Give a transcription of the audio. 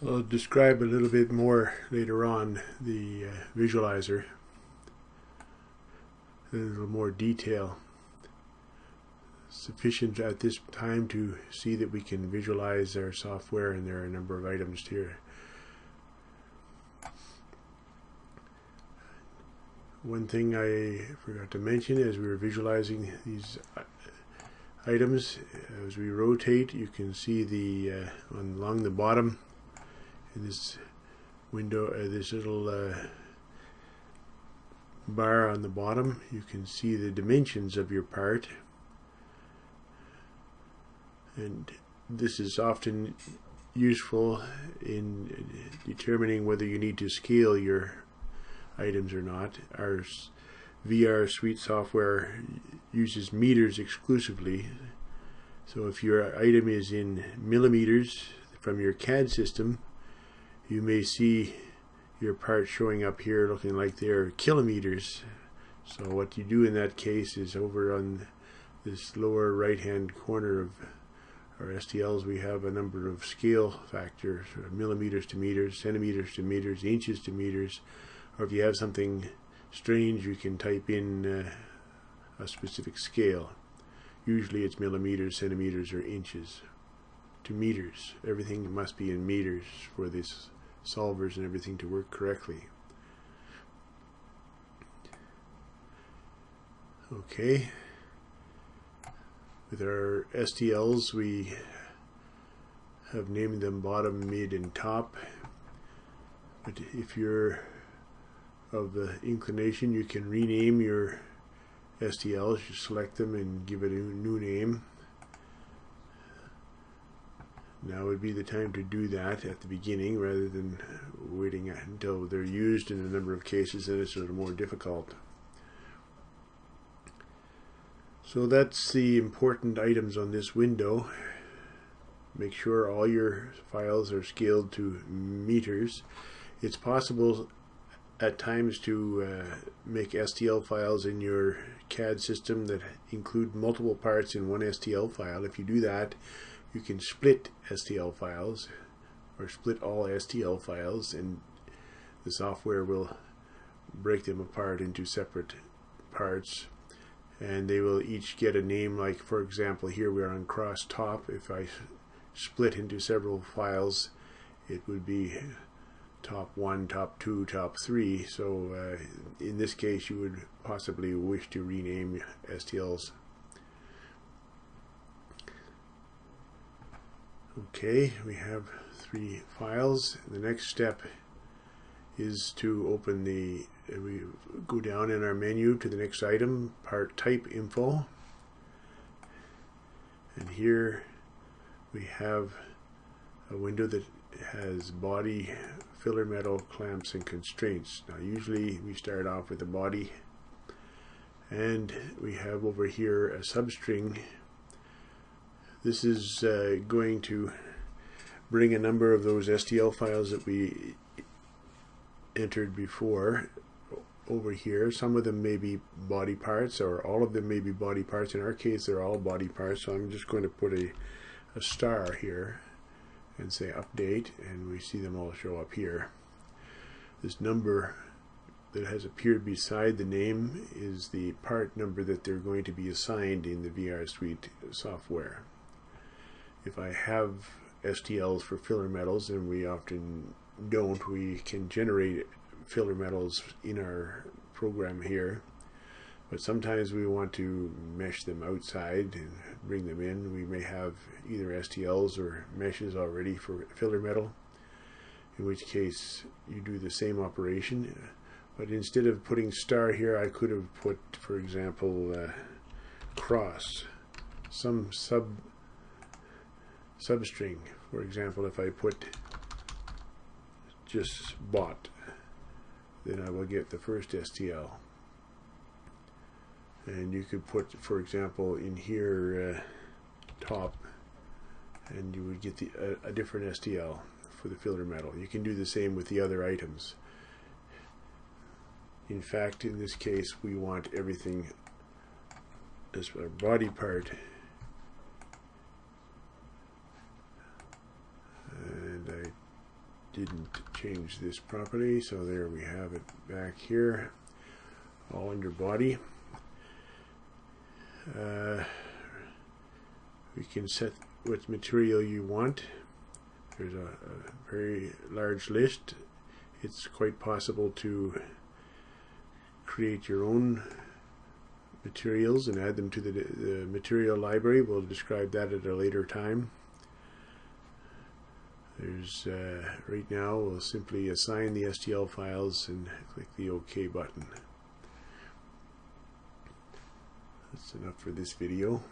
I'll describe a little bit more later on the visualizer in a little more detail. Sufficient at this time to see that we can visualize our software, and there are a number of items here. One thing I forgot to mention as we were visualizing these items, as we rotate, you can see the along the bottom in this window, this little bar on the bottom, you can see the dimensions of your part, and this is often useful in determining whether you need to scale your items or not. Our VrSuite software uses meters exclusively, so if your item is in millimeters from your CAD system, you may see your part showing up here looking like they're kilometers. So what you do in that case is, over on this lower right hand corner of our STLs, we have a number of scale factors, millimeters to meters, centimeters to meters, inches to meters, or if you have something strange, you can type in a specific scale. Usually it's millimeters, centimeters, or inches to meters. Everything must be in meters for this solvers and everything to work correctly. Okay, with our STLs we have named them bottom, mid, and top, but if you're of the inclination, you can rename your STLs. You select them and give it a new name. Now would be the time to do that at the beginning rather than waiting until they're used. In a number of cases, then it's a little more difficult. So that's the important items on this window. Make sure all your files are scaled to meters. It's possible at times to make STL files in your CAD system that include multiple parts in one STL file. If you do that, you can split STL files, or split all STL files, and the software will break them apart into separate parts, and they will each get a name. Like, for example, here we are on cross top. If I split into several files, it would be top 1, top 2, top 3. So in this case, you would possibly wish to rename STLs. Okay, we have 3 files. The next step is to open we go down in our menu to the next item, part type info, and here we have a window that has body, filler metal, clamps, and constraints. Now usually we start off with the body, and we have over here a substring. This is going to bring a number of those STL files that we entered before over here. Some of them may be body parts, or all of them may be body parts. In our case, they're all body parts, so I'm just going to put a star here and say update, and we see them all show up here. This number that has appeared beside the name is the part number that they're going to be assigned in the VrSuite software. If I have STLs for filler metals, and we often don't, we can generate filler metals in our program here, but sometimes we want to mesh them outside and bring them in. We may have either STLs or meshes already for filler metal, in which case you do the same operation, but instead of putting star here, I could have put, for example, cross, some substring. For example, if I put just bot, then I will get the first STL. And you could put, for example, in here top, and you would get a different STL for the filler metal. You can do the same with the other items. In fact, in this case, we want everything as a body part, and I didn't change this properly, so there we have it back here, all under body. We can set what material you want. There's a very large list. It's quite possible to create your own materials and add them to the material library. We'll describe that at a later time. There's right now we'll simply assign the STL files and click the OK button. That's enough for this video.